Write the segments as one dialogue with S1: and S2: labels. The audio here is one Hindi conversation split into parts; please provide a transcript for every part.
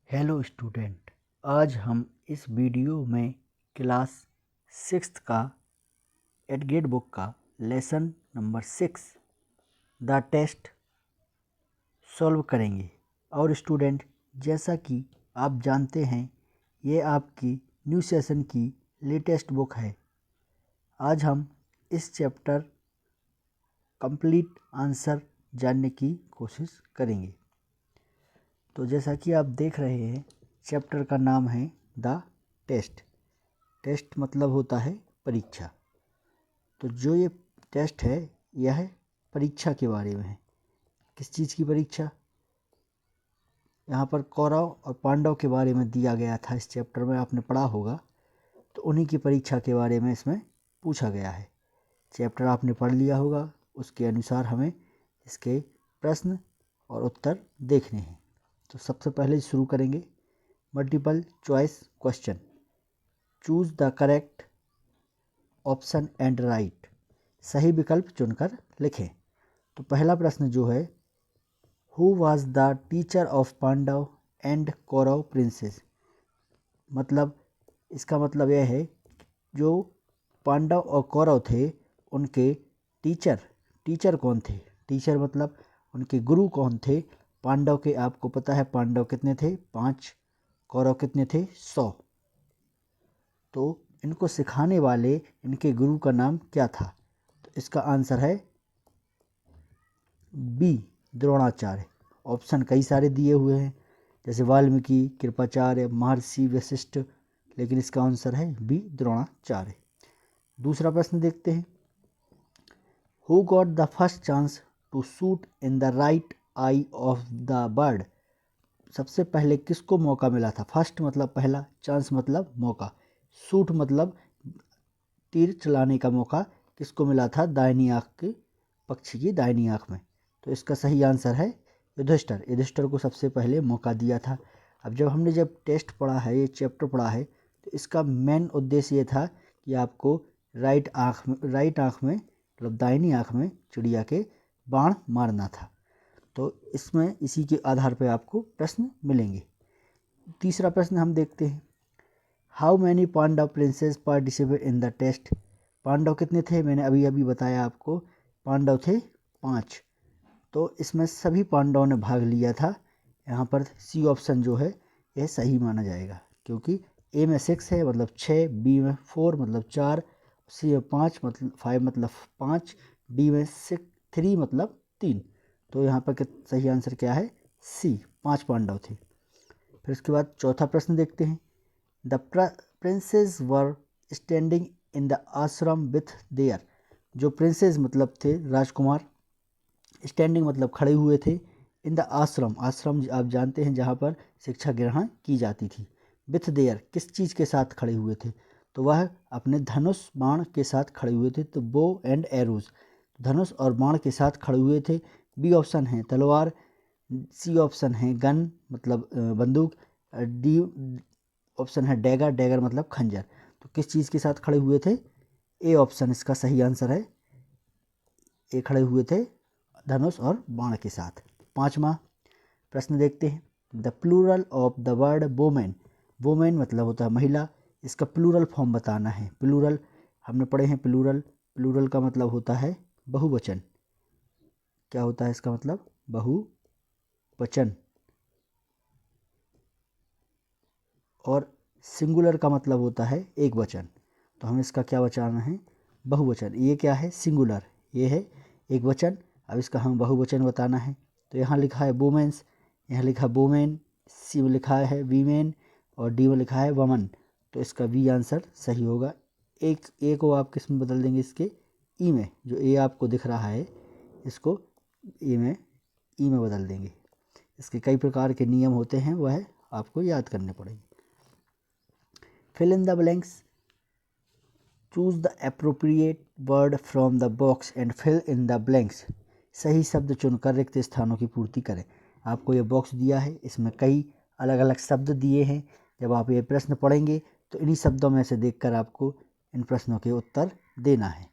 S1: हेलो स्टूडेंट, आज हम इस वीडियो में क्लास 6th का एडगेट बुक का lesson number 6 the test solve करेंगे। और स्टूडेंट, जैसा कि आप जानते हैं, ये आपकी न्यू सेशन की लेटेस्ट बुक है। आज हम इस चैप्टर कंप्लीट आंसर जानने की कोशिश करेंगे। तो जैसा कि आप देख रहे हैं, चैप्टर का नाम है द टेस्ट। टेस्ट मतलब होता है परीक्षा। तो जो ये टेस्ट है, यह परीक्षा के बारे में है। किस चीज़ की परीक्षा? यहाँ पर कौरव और पांडव के बारे में दिया गया था। इस चैप्टर में आपने पढ़ा होगा, तो उन्हीं की परीक्षा के बारे में इसमें पूछा गया है। चैप्टर आपने पढ़ लिया होगा, उसके अनुसार हमें इसके प्रश्न और उत्तर देखने हैं। तो सबसे पहले शुरू करेंगे multiple choice question. Choose the correct option and write. सही विकल्प चुनकर लिखें। तो पहला प्रश्न जो है, who was the teacher of Pandava and Kaurava princes. मतलब इसका मतलब यह है, जो पांडव और कौरव थे, उनके टीचर कौन थे। टीचर मतलब उनके गुरु कौन थे। पांडव के, आपको पता है पांडव कितने थे? 5। कौरव कितने थे? 100। तो इनको सिखाने वाले इनके गुरु का नाम क्या था? तो इसका आंसर है बी, द्रोणाचार्य। ऑप्शन कई सारे दिए हुए हैं, जैसे वाल्मीकि, कृपाचार्य, महर्षि वशिष्ठ, लेकिन इसका आंसर है बी, द्रोणाचार्य। दूसरा प्रश्न देखते हैं, who got the first chance to shoot in the right eye of the bird. सबसे पहले किसको मौका मिला था? फर्स्ट मतलब पहला, चांस मतलब मौका, शूट मतलब तीर चलाने का मौका किसको मिला था? दाहिनी आंख के पक्षी की दाहिनी आंख में। तो इसका सही आंसर है युधिष्ठिर को सबसे पहले मौका दिया था। अब जब टेस्ट पढ़ा है, ये चैप्टर पढ़ा है, तो इसका मेन उद्देश्य ये था कि आपको राइट आंख में मतलब दाहिनी आंख में चिड़िया के बाण मारना था। तो इसमें इसी के आधार पर आपको प्रश्न मिलेंगे। तीसरा प्रश्न हम देखते हैं, how many Pandava princes participate in the test. Pandava कितने थे? मैंने अभी अभी बताया आपको, पांडव थे 5। तो इसमें सभी पांडवों ने भाग लिया था। यहाँ पर सी ऑप्शन जो है यह सही माना जाएगा, क्योंकि ए में 6 है मतलब 6, बी में 4 मतलब 4, सी में 5 मतलब 5, डी में 3 मतलब 3। तो यहाँ पर सही आंसर क्या है? सी, 5 पांडव थे। फिर उसके बाद चौथा प्रश्न देखते हैं, the princess were standing in the आश्रम विथ देयर। जो प्रिंसेस मतलब थे राजकुमार, स्टैंडिंग मतलब खड़े हुए थे, इन द आश्रम आप जानते हैं जहाँ पर शिक्षा ग्रहण की जाती थी। विथ देयर किस चीज़ के साथ खड़े हुए थे? तो वह अपने धनुष बाण के साथ खड़े हुए थे। तो बो एंड एरोज, धनुष और बाण के साथ खड़े हुए थे। बी ऑप्शन है तलवार, सी ऑप्शन है गन मतलब बंदूक, डी ऑप्शन है डैगर मतलब खंजर। तो किस चीज़ के साथ खड़े हुए थे? ए ऑप्शन इसका सही आंसर है। ए खड़े हुए थे धनुष और बाण के साथ। पांचवा प्रश्न देखते हैं, the plural of the word women. Women मतलब होता है महिला, इसका प्लूरल फॉर्म बताना है। प्लूरल हमने पढ़े हैं, प्लूरल का मतलब होता है बहुवचन। क्या होता है इसका मतलब? बहुवचन। और सिंगुलर का मतलब होता है एक वचन। तो हमें इसका क्या बचाना है? बहुवचन। ये क्या है? सिंगुलर, ये है एक वचन। अब इसका हमें बहुवचन बताना है। तो यहाँ लिखा है वुमेन्स, यहाँ लिखा वुमेन, सी में लिखा है वीमेन और डी में लिखा है वमन। तो इसका वी आंसर सही होगा। एक ए को आप किस में बदल देंगे? इसके ई में। जो ए आपको दिख रहा है, इसको ई में बदल देंगे। इसके कई प्रकार के नियम होते हैं, वह आपको याद करने पड़ेंगे। Fill in the blanks, choose the appropriate word from the box and fill in the blanks. सही शब्द चुनकर रिक्त स्थानों की पूर्ति करें। आपको ये बॉक्स दिया है, इसमें कई अलग अलग शब्द दिए हैं। जब आप ये प्रश्न पढ़ेंगे तो इन्हीं शब्दों में से देखकर आपको इन प्रश्नों के उत्तर देना है।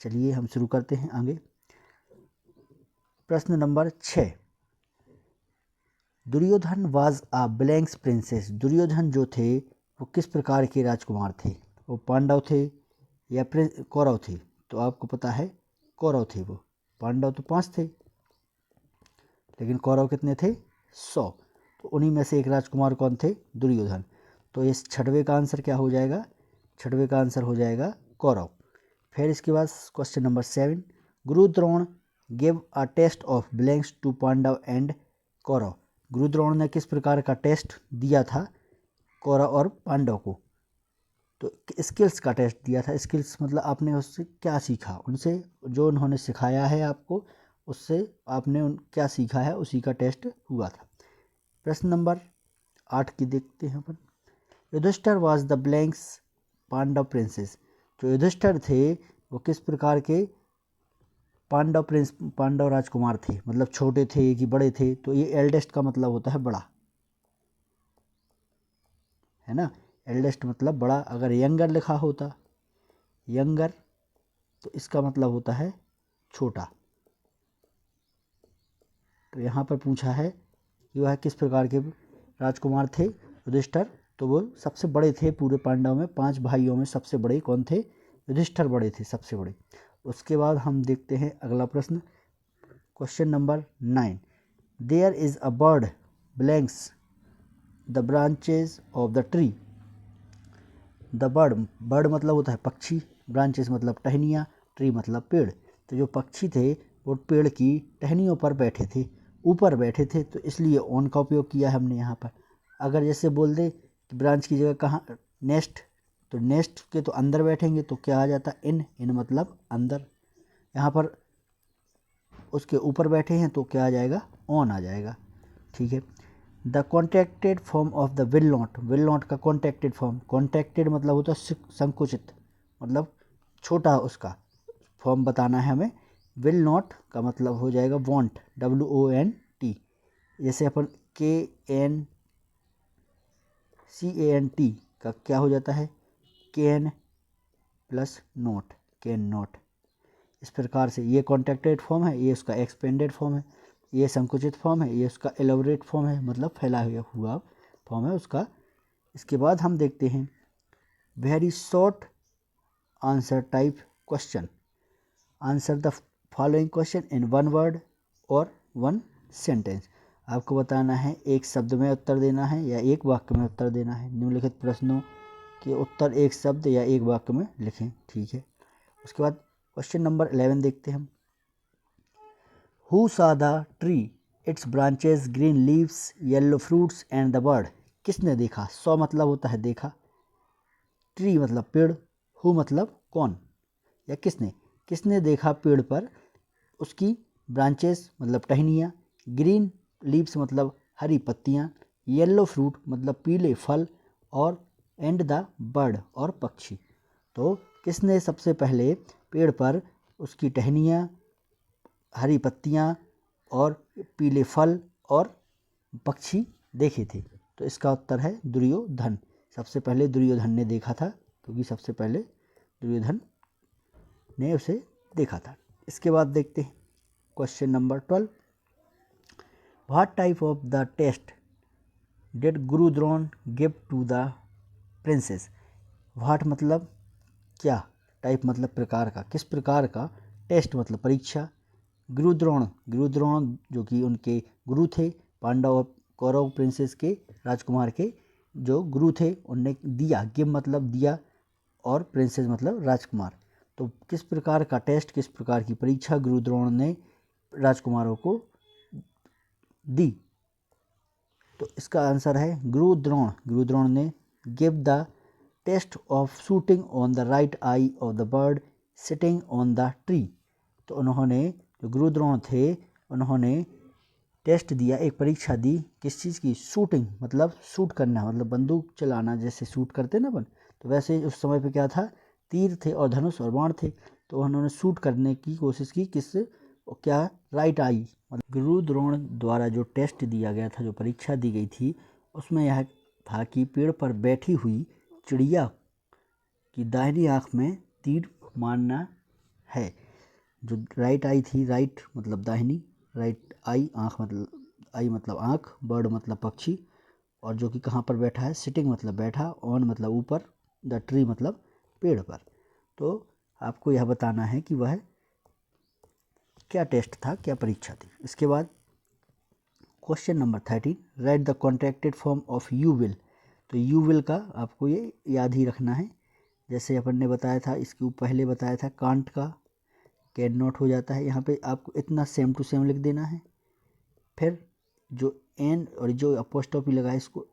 S1: चलिए हम शुरू करते हैं आगे। प्रश्न नंबर 6, Duryodhana was a blanks princes. Duryodhana जो थे वो किस प्रकार के राजकुमार थे? वो पांडव थे या कौरव थे? तो आपको पता है कौरव थे वो। पांडव तो 5 थे लेकिन कौरव कितने थे? 100। तो उन्हीं में से एक राजकुमार कौन थे? दुर्योधन। तो इस छठवें का आंसर क्या हो जाएगा? छठवें का आंसर हो जाएगा कौरव। फिर इसके बाद question number 7, Guru Drona give a test of blanks to Pandava and Kaurava. Guru Drona ने किस प्रकार का टेस्ट दिया था कौरव और पांडव को? तो स्किल्स का टेस्ट दिया था। स्किल्स मतलब आपने उससे क्या सीखा, उनसे जो उन्होंने सिखाया है आपको, उससे आपने क्या सीखा है, उसी का टेस्ट हुआ था। प्रश्न नंबर 8 की देखते हैं अपन। Yudhishthira was the blanks Pandava princes. जो युधिष्ठिर थे वो किस प्रकार के पांडव राजकुमार थे? मतलब छोटे थे कि बड़े थे? तो ये एल्डेस्ट का मतलब होता है बड़ा, है ना। एल्डेस्ट मतलब बड़ा। अगर यंगर लिखा होता, यंगर, तो इसका मतलब होता है छोटा। तो यहाँ पर पूछा है कि वह किस प्रकार के राजकुमार थे युधिष्ठिर? तो वो सबसे बड़े थे पूरे पांडव में। 5 भाइयों में सबसे बड़े कौन थे? युधिष्ठिर बड़े थे, सबसे बड़े। उसके बाद हम देखते हैं अगला प्रश्न, question number 9, there is a bird blanks the branches of the tree. The bird, bird मतलब होता है पक्षी, ब्रांचेस मतलब टहनियाँ, ट्री मतलब पेड़। तो जो पक्षी थे वो पेड़ की टहनियों पर बैठे थे, ऊपर बैठे थे, तो इसलिए ऑन का उपयोग किया है हमने यहाँ पर। अगर जैसे बोल दे कि ब्रांच की जगह कहाँ, नेस्ट, तो नेस्ट के तो अंदर बैठेंगे तो क्या आ जाता? इन। इन मतलब अंदर। यहाँ पर उसके ऊपर बैठे हैं तो क्या आ जाएगा? ऑन आ जाएगा। ठीक है। The contracted form of the will not. Will not का कॉन्ट्रैक्टेड फॉर्म, कॉन्ट्रैक्टेड मतलब होता है संकुचित, मतलब छोटा, उसका फॉर्म बताना है हमें। विल नॉट का मतलब हो जाएगा वॉन्ट, WONT। जैसे अपन CANT का क्या हो जाता है? Can plus not, can not. इस प्रकार से ये कॉन्ट्रैक्टेड फॉर्म है, ये उसका एक्सपेंडेड फॉर्म है। ये संकुचित फॉर्म है, ये उसका एलोबरेट फॉर्म है, मतलब फैला हुआ फॉर्म है उसका। इसके बाद हम देखते हैं very short answer type question. Answer the following question in 1 word और 1 सेंटेंस। आपको बताना है एक शब्द में उत्तर देना है या एक वाक्य में उत्तर देना है। निम्नलिखित प्रश्नों के उत्तर एक शब्द या एक वाक्य में लिखें। ठीक है। उसके बाद क्वेश्चन नंबर 11 देखते हैं हम। Who saw the tree, its branches, green leaves, yellow fruits and the bird? किसने देखा? सौ मतलब होता है देखा, ट्री मतलब पेड़, हु मतलब कौन या किसने। किसने देखा पेड़ पर उसकी ब्रांचेस मतलब टहनियाँ, ग्रीन लीव्स मतलब हरी पत्तियाँ, येलो फ्रूट मतलब पीले फल, और एंड द बर्ड और पक्षी। तो किसने सबसे पहले पेड़ पर उसकी टहनियाँ, हरी पत्तियाँ और पीले फल और पक्षी देखे थे? तो इसका उत्तर है दुर्योधन। सबसे पहले दुर्योधन ने देखा था, क्योंकि सबसे पहले दुर्योधन ने उसे देखा था। इसके बाद देखते हैं question number 12, what type of the test did Guru Drona give to the princes. What मतलब क्या, टाइप मतलब प्रकार का, किस प्रकार का, टेस्ट मतलब परीक्षा। गुरुद्रोण जो कि उनके गुरु थे, पांडव और कौरव प्रिंसेस के, राजकुमार के जो गुरु थे, उनने दिया, गिव मतलब दिया, और प्रिंसेस मतलब राजकुमार। तो किस प्रकार का टेस्ट, किस प्रकार की परीक्षा गुरुद्रोण ने राजकुमारों को दी? तो इसका आंसर है गुरुद्रोण ने give the test of shooting on the right eye of the bird sitting on the tree. तो उन्होंने, जो गुरुद्रोण थे, उन्होंने टेस्ट दिया, एक परीक्षा दी, किस चीज़ की? शूटिंग मतलब शूट करना, मतलब बंदूक चलाना, जैसे शूट करते ना अपन। तो वैसे उस समय पे क्या था? तीर थे और धनुष और बाण थे। तो उन्होंने शूट करने की कोशिश की, किससे? क्या? Right I. मतलब गुरुद्रोण द्वारा जो टेस्ट दिया गया था, जो परीक्षा दी गई थी, उसमें यह था कि पेड़ पर बैठी हुई चिड़िया की दाहिनी आँख में तीर मारना है। जो राइट आई थी, राइट मतलब दाहिनी, राइट आई आँख मतलब आई मतलब आँख, बर्ड मतलब पक्षी, और जो कि कहाँ पर बैठा है, सिटिंग मतलब बैठा, ऑन मतलब ऊपर, द ट्री मतलब पेड़ पर। तो आपको यह बताना है कि वह क्या टेस्ट था, क्या परीक्षा थी। इसके बाद question number 13, right the contracted form of you will. तो यू विल का आपको ये याद ही रखना है। जैसे अपन ने बताया था, इसके ऊपर पहले बताया था कांट का कैन नॉट हो जाता है, यहाँ पे आपको इतना सेम टू सेम लिख देना है। फिर जो एन और जो अपोस्ट्रोफी लगा है इसको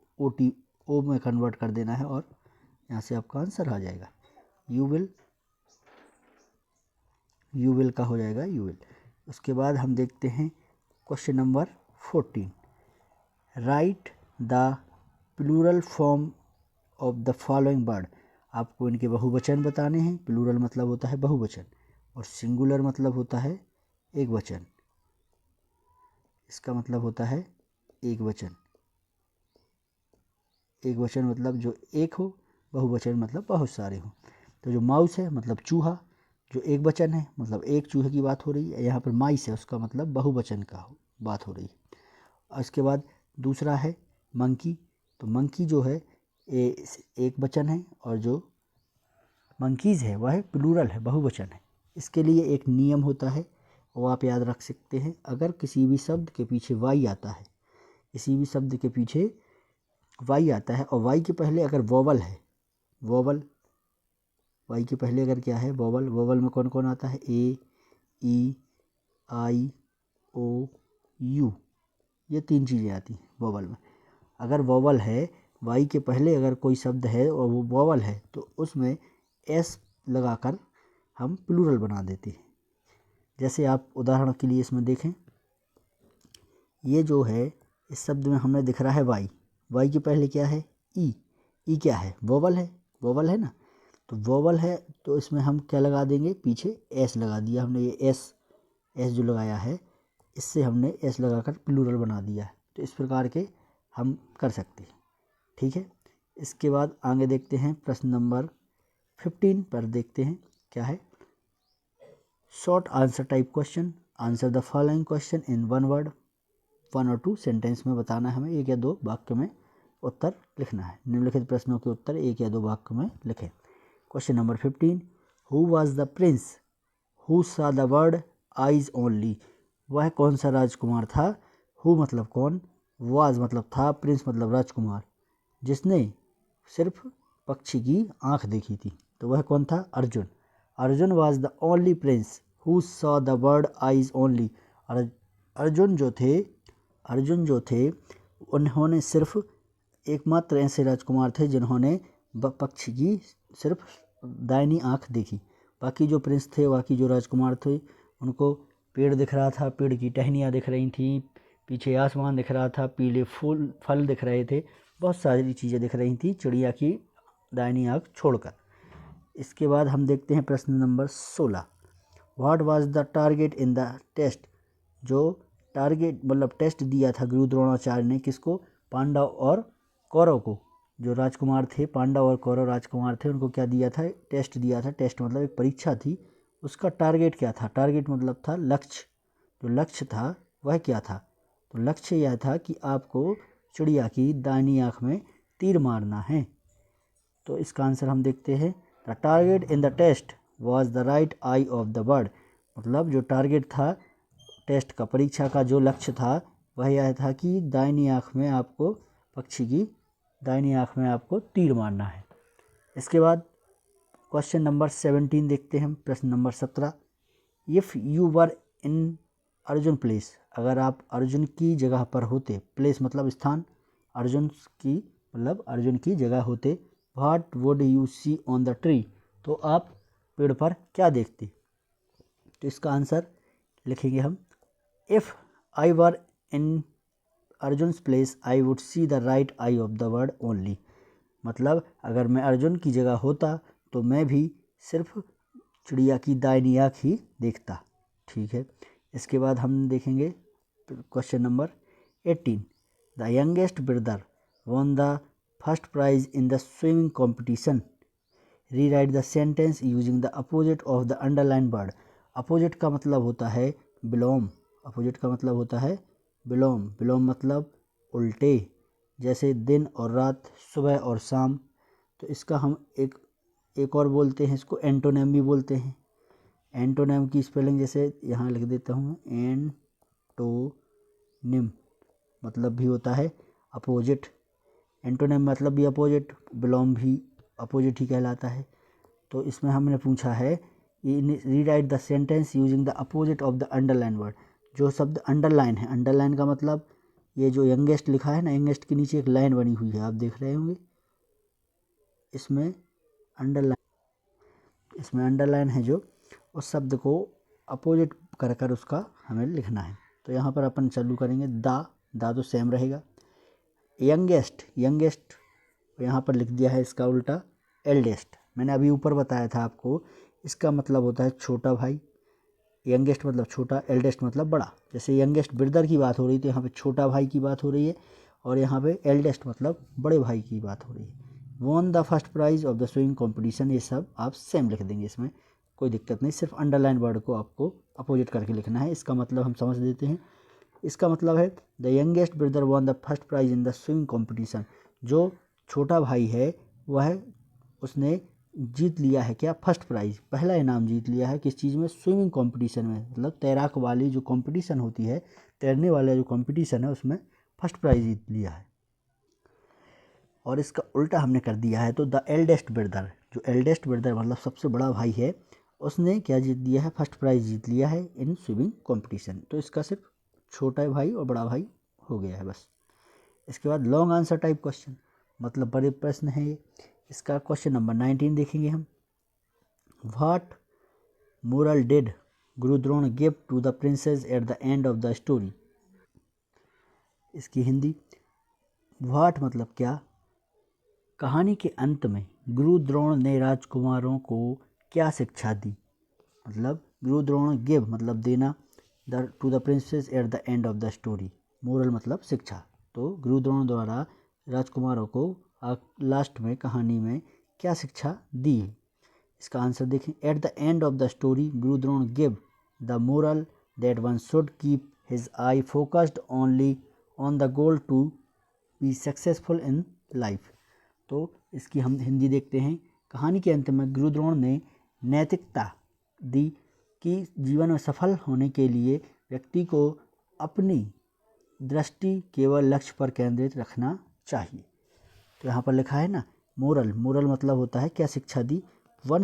S1: ओ में कन्वर्ट कर देना है और यहाँ से आपका आंसर आ जाएगा। यू विल का हो जाएगा यू विल। उसके बाद हम देखते हैं question number 14, write the plural form of the following word. आपको इनके बहुवचन बताने हैं। प्लूरल मतलब होता है बहुवचन और सिंगुलर मतलब होता है एक वचन। इसका मतलब होता है एक वचन। एक वचन मतलब जो एक हो, बहुवचन मतलब बहुत सारे हो। तो जो माउस है मतलब चूहा, जो एक वचन है मतलब एक चूहे की बात हो रही है। यहाँ पर माइस है, उसका मतलब बहुवचन का बात हो रही है। और इसके बाद दूसरा है मंकी। तो मंकी जो है एक वचन है और जो मंकीज़ है वह प्लूरल है, बहुवचन है। इसके लिए एक नियम होता है वो आप याद रख सकते हैं। अगर किसी भी शब्द के पीछे वाई आता है, किसी भी शब्द के पीछे वाई आता है और वाई के पहले अगर वोवल है, वोवल वाई के पहले अगर क्या है वोवल, वोवल में कौन कौन आता है, ए, ई, आई, ओ, यू, ये तीन चीज़ें आती हैं वोवल में। अगर वोवल है, वाई के पहले अगर कोई शब्द है और वो वोवल है तो उसमें एस लगाकर हम प्लूरल बना देते हैं। जैसे आप उदाहरण के लिए इसमें देखें, ये जो है इस शब्द में हमें दिख रहा है वाई, वाई के पहले क्या है, ई, ई क्या है, वोवल है, वोवल है ना। तो वोवल है तो इसमें हम क्या लगा देंगे, पीछे एस लगा दिया हमने। ये एस जो लगाया है इससे हमने एस लगाकर प्लूरल बना दिया है। तो इस प्रकार के हम कर सकते हैं, ठीक है। इसके बाद आगे देखते हैं प्रश्न नंबर 15 पर देखते हैं क्या है। Short answer type question, answer the following question in one word, 1 और 2 सेंटेंस में बताना है हमें, एक या दो वाक्य में उत्तर लिखना है। निम्नलिखित प्रश्नों के उत्तर एक या दो वाक्य में लिखें। Question number 15, who was the Prince who सा द वर्ड आइज ओनली। वह कौन सा राजकुमार था, हु मतलब कौन, वाज मतलब था, प्रिंस मतलब राजकुमार, जिसने सिर्फ पक्षी की आंख देखी थी। तो वह कौन था, Arjun. Arjun was the only Prince who saw the word eyes only. Arjun जो थे उन्होंने सिर्फ एकमात्र ऐसे राजकुमार थे जिन्होंने पक्षी की सिर्फ दाहिनी आंख देखी। बाकी जो प्रिंस थे, बाकी जो राजकुमार थे, उनको पेड़ दिख रहा था, पेड़ की टहनियाँ दिख रही थी, पीछे आसमान दिख रहा था, पीले फल दिख रहे थे, बहुत सारी चीज़ें दिख रही थी चिड़िया की दाहिनी आंख छोड़कर। इसके बाद हम देखते हैं प्रश्न नंबर 16, what was the target in the test. जो टारगेट मतलब टेस्ट दिया था गुरु द्रोणाचार्य ने किसको, पांडव और कौरव को। जो राजकुमार थे, पांडव और कौरव राजकुमार थे, उनको क्या दिया था, टेस्ट दिया था। टेस्ट मतलब एक परीक्षा थी। उसका टारगेट क्या था, टारगेट मतलब था लक्ष्य। जो लक्ष्य था वह क्या था, तो लक्ष्य यह था कि आपको चिड़िया की दाहिनी आँख में तीर मारना है। तो इसका आंसर हम देखते हैं, the target in the test was the right eye of the bird. मतलब जो टारगेट था टेस्ट का, परीक्षा का जो लक्ष्य था वह यह था कि दाहिनी आँख में आपको, पक्षी की दाहिनी आँख में आपको तीर मारना है। इसके बाद क्वेश्चन नंबर 17 देखते हैं, प्रश्न number 17, if you were in Arjun place. अगर आप अर्जुन की जगह पर होते, प्लेस मतलब स्थान, अर्जुन की मतलब अर्जुन की जगह होते, what would you see on the tree. तो आप पेड़ पर क्या देखते। तो इसका आंसर लिखेंगे हम, if I were in Arjun place I would see the right eye of the word only. मतलब अगर मैं अर्जुन की जगह होता तो मैं भी सिर्फ चिड़िया की दाहिनी आँख ही देखता, ठीक है। इसके बाद हम देखेंगे question number 18, the youngest brother won the first prize in the swimming competition, rewrite the sentence using the opposite of the underline word. Opposite का मतलब होता है बिलोम, अपोजिट का मतलब होता है विलोम, विलोम मतलब उल्टे, जैसे दिन और रात, सुबह और शाम। तो इसका हम एक और बोलते हैं, इसको एंटोनेम भी बोलते हैं। एंटोनेम की स्पेलिंग जैसे यहाँ लिख देता हूँ, एंटोनिम मतलब भी होता है अपोजिट, एंटोनेम मतलब भी अपोजिट, विलोम भी अपोजिट ही कहलाता है। तो इसमें हमने पूछा है rewrite the sentence using the opposite of the underline word. जो शब्द अंडरलाइन है, अंडरलाइन का मतलब ये जो यंगेस्ट लिखा है ना, यंगेस्ट के नीचे एक लाइन बनी हुई है, आप देख रहे होंगे, इसमें अंडरलाइन है जो, उस शब्द को अपोजिट कर कर उसका हमें लिखना है। तो यहाँ पर अपन चालू करेंगे, दा तो सेम रहेगा। यंगेस्ट, यंगेस्ट यहाँ पर लिख दिया है इसका उल्टा एल्डेस्ट। मैंने अभी ऊपर बताया था आपको, इसका मतलब होता है छोटा भाई, यंगेस्ट मतलब छोटा, एल्डेस्ट मतलब बड़ा। जैसे यंगेस्ट ब्रदर की बात हो रही, तो यहाँ पे छोटा भाई की बात हो रही है, और यहाँ पे एल्डेस्ट मतलब बड़े भाई की बात हो रही है। Won the first prize of the swimming competition, ये सब आप सेम लिख देंगे, इसमें कोई दिक्कत नहीं, सिर्फ अंडरलाइन वर्ड को आपको अपोजिट करके लिखना है। इसका मतलब हम समझ देते हैं, इसका मतलब है the youngest brother won the first prize in the swimming competition. जो छोटा भाई है वह उसने जीत लिया है क्या, फर्स्ट प्राइज, पहला इनाम जीत लिया है, किस चीज़ में, स्विमिंग कंपटीशन में, मतलब तैराक वाली जो कंपटीशन होती है, तैरने वाला जो कंपटीशन है, उसमें फर्स्ट प्राइज जीत लिया है। और इसका उल्टा हमने कर दिया है, तो द एल्डेस्ट ब्रदर, जो एल्डेस्ट ब्रदर मतलब सबसे बड़ा भाई है, उसने क्या जीत लिया है, फर्स्ट प्राइज जीत लिया है इन स्विमिंग कंपटीशन। तो इसका सिर्फ छोटा भाई और बड़ा भाई हो गया है बस। इसके बाद लॉन्ग आंसर टाइप क्वेश्चन, मतलब बड़े प्रश्न है ये। इसका क्वेश्चन नंबर 19 देखेंगे हम। What moral did Guru Drona give to the princes at the end of the story. इसकी हिंदी, व्हाट मतलब क्या, कहानी के अंत में गुरु द्रोण ने राजकुमारों को क्या शिक्षा दी। मतलब गुरु द्रोण गिव मतलब देना, the two the princes at the end of the story, moral मतलब शिक्षा। तो गुरु द्रोण द्वारा राजकुमारों को लास्ट में कहानी में क्या शिक्षा दी। इसका आंसर देखें, at the end of the story Guru Drona give the moral that one should keep his eye focused only on the goal to be successful in life. तो इसकी हम हिंदी देखते हैं। कहानी के अंत में गुरु द्रोण ने नैतिकता दी कि जीवन में सफल होने के लिए व्यक्ति को अपनी दृष्टि केवल लक्ष्य पर केंद्रित रखना चाहिए। तो यहाँ पर लिखा है ना, मोरल, मोरल मतलब होता है क्या शिक्षा दी, वन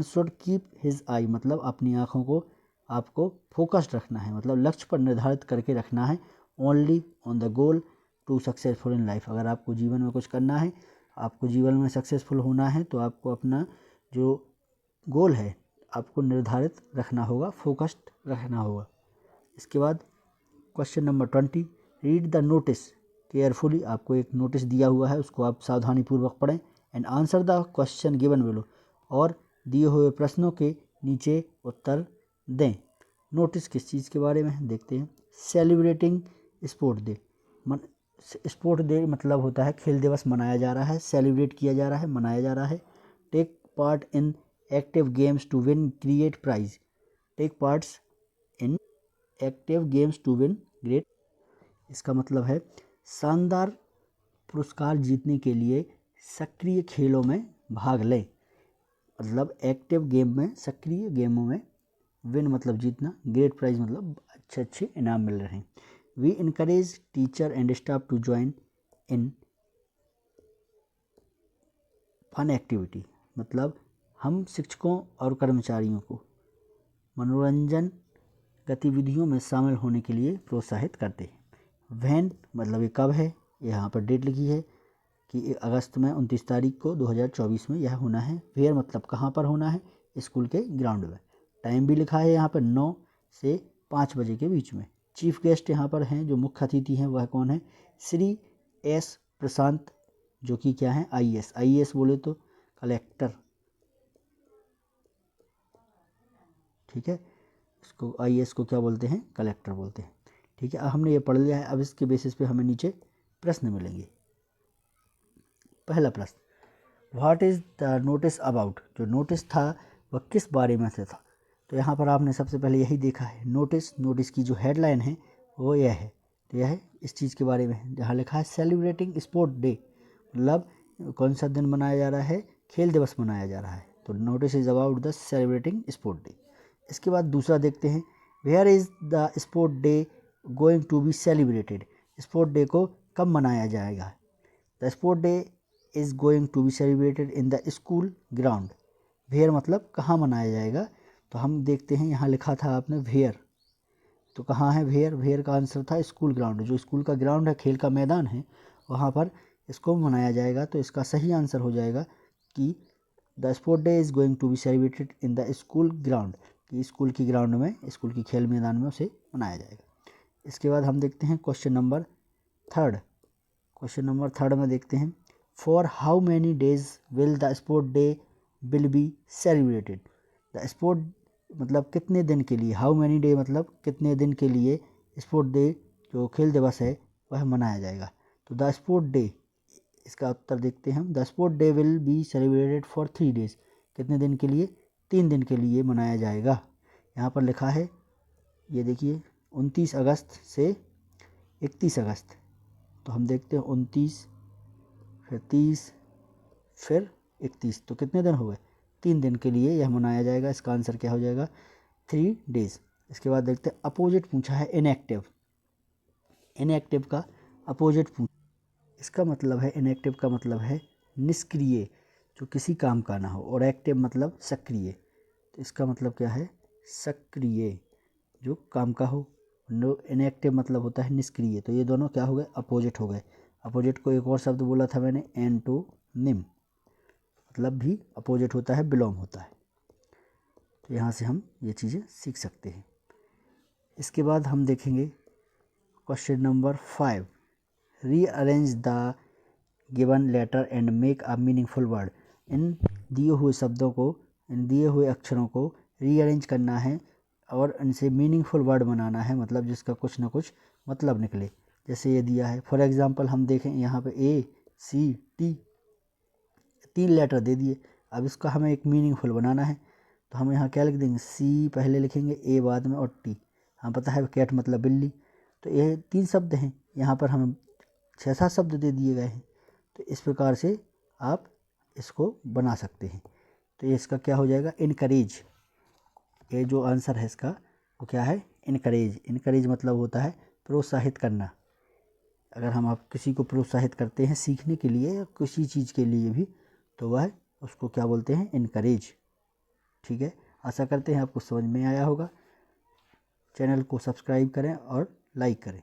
S1: शुड कीप हिज आई मतलब अपनी आँखों को आपको फोकस्ड रखना है, मतलब लक्ष्य पर निर्धारित करके रखना है, only on the goal to successful in life. अगर आपको जीवन में कुछ करना है, आपको जीवन में सक्सेसफुल होना है, तो आपको अपना जो गोल है आपको निर्धारित रखना होगा, फोकस्ड रखना होगा। इसके बाद question number 20, read the notice carefully. आपको एक नोटिस दिया हुआ है, उसको आप सावधानीपूर्वक पढ़ें, and answer the question given below, और दिए हुए प्रश्नों के नीचे उत्तर दें। नोटिस किस चीज़ के बारे में है देखते हैं। Celebrating sport day, sport day मतलब होता है खेल दिवस मनाया जा रहा है, सेलिब्रेट किया जा रहा है, मनाया जा रहा है। Take part in active games to win create prize, take parts in active games to win great. इसका मतलब है शानदार पुरस्कार जीतने के लिए सक्रिय खेलों में भाग लें, मतलब एक्टिव गेम में, सक्रिय गेमों में, विन मतलब जीतना, ग्रेट प्राइज मतलब अच्छे अच्छे इनाम मिल रहे हैं। We encourage teacher and staff to join in fun activity, मतलब हम शिक्षकों और कर्मचारियों को मनोरंजन गतिविधियों में शामिल होने के लिए प्रोत्साहित करते हैं। वैन मतलब ये कब है, यहाँ पर डेट लिखी है कि अगस्त में 29 तारीख को 2024 में यह होना है। वेयर मतलब कहाँ पर होना है, स्कूल के ग्राउंड में। टाइम भी लिखा है यहाँ पर 9 से 5 बजे के बीच में। चीफ गेस्ट यहाँ पर हैं, जो मुख्य अतिथि हैं वह कौन है, श्री एस प्रशांत, जो कि क्या है आईएएस, आईएएस बोले तो कलेक्टर, ठीक है, इसको आईएएस को क्या बोलते हैं, कलेक्टर बोलते हैं, ठीक है। अब हमने ये पढ़ लिया है, अब इसके बेसिस पे हमें नीचे प्रश्न मिलेंगे। पहला प्रश्न, what is the notice about, जो नोटिस था वह किस बारे में से था। तो यहाँ पर आपने सबसे पहले यही देखा है, नोटिस, नोटिस की जो हेडलाइन है वो यह है। तो यह है इस चीज़ के बारे में जहाँ लिखा है सेलिब्रेटिंग स्पोर्ट डे, मतलब कौन सा दिन मनाया जा रहा है, खेल दिवस मनाया जा रहा है। तो notice is about the celebrating sport day. इसके बाद दूसरा देखते हैं, where is the sport day going to be celebrated, sport day को कब मनाया जाएगा। The sport day is going to be celebrated in the school ground. Where मतलब कहाँ मनाया जाएगा, तो हम देखते हैं यहाँ लिखा था आपने वेयर, तो कहाँ है वेयर, वेयर का आंसर था स्कूल ग्राउंड, जो स्कूल का ग्राउंड है, खेल का मैदान है, वहाँ पर इसको मनाया जाएगा। तो इसका सही आंसर हो जाएगा कि the sport day is going to be celebrated in the school ground, कि स्कूल की ग्राउंड में, स्कूल की खेल मैदान में उसे मनाया जाएगा। इसके बाद हम देखते हैं question number third. Question number third में देखते हैं, for how many days will the sport day will be celebrated. The sport मतलब कितने दिन के लिए, हाउ मैनी डे मतलब कितने दिन के लिए स्पोर्ट डे जो खेल दिवस है वह मनाया जाएगा। तो द स्पोर्ट डे, इसका उत्तर देखते हैं हम, the sport day will be celebrated for 3 days, कितने दिन के लिए, 3 दिन के लिए मनाया जाएगा। यहाँ पर लिखा है, ये देखिए 29 अगस्त से 31 अगस्त, तो हम देखते हैं 29 फिर 30 फिर 31, तो कितने दिन हो गए, 3 दिन के लिए यह मनाया जाएगा। इसका आंसर क्या हो जाएगा, 3 डेज। इसके बाद देखते हैं अपोजिट पूछा है इनएक्टिव, इनएक्टिव का अपोजिट पूछ, इसका मतलब है, इनएक्टिव का मतलब है निष्क्रिय, जो किसी काम का ना हो, और एक्टिव मतलब सक्रिय। तो इसका मतलब क्या है, सक्रिय जो काम का हो, नो इनएक्टिव मतलब होता है निष्क्रिय। तो ये दोनों क्या हो गए, अपोजिट हो गए। अपोजिट को एक और शब्द बोला था मैंने, एंटोनिम, मतलब भी अपोजिट होता है, बिलोंग होता है। तो यहाँ से हम ये चीज़ें सीख सकते हैं। इसके बाद हम देखेंगे question number 5, rearrange the given letter and make a meaningful word. इन दिए हुए शब्दों को, इन दिए हुए अक्षरों को रीअरेंज करना है और इनसे मीनिंगफुल वर्ड बनाना है, मतलब जिसका कुछ ना कुछ मतलब निकले। जैसे ये दिया है, फॉर एग्जांपल हम देखें यहाँ पे A C T 3 लेटर दे दिए, अब इसका हमें एक मीनिंगफुल बनाना है। तो हम यहाँ क्या लिख देंगे, C पहले लिखेंगे, A बाद में, और T, हमें पता है कैट मतलब बिल्ली। तो ये 3 शब्द हैं, यहाँ पर हमें 6-7 शब्द दे दिए गए हैं। तो इस प्रकार से आप इसको बना सकते हैं। तो ये इसका क्या हो जाएगा, इनकरेज। ये जो आंसर है इसका वो क्या है, इनकरेज। इनकरेज मतलब होता है प्रोत्साहित करना। अगर हम आप किसी को प्रोत्साहित करते हैं सीखने के लिए या किसी चीज़ के लिए भी, तो वह उसको क्या बोलते हैं, इनकरेज। ठीक है, आशा करते हैं आपको समझ में आया होगा। चैनल को सब्सक्राइब करें और लाइक करें।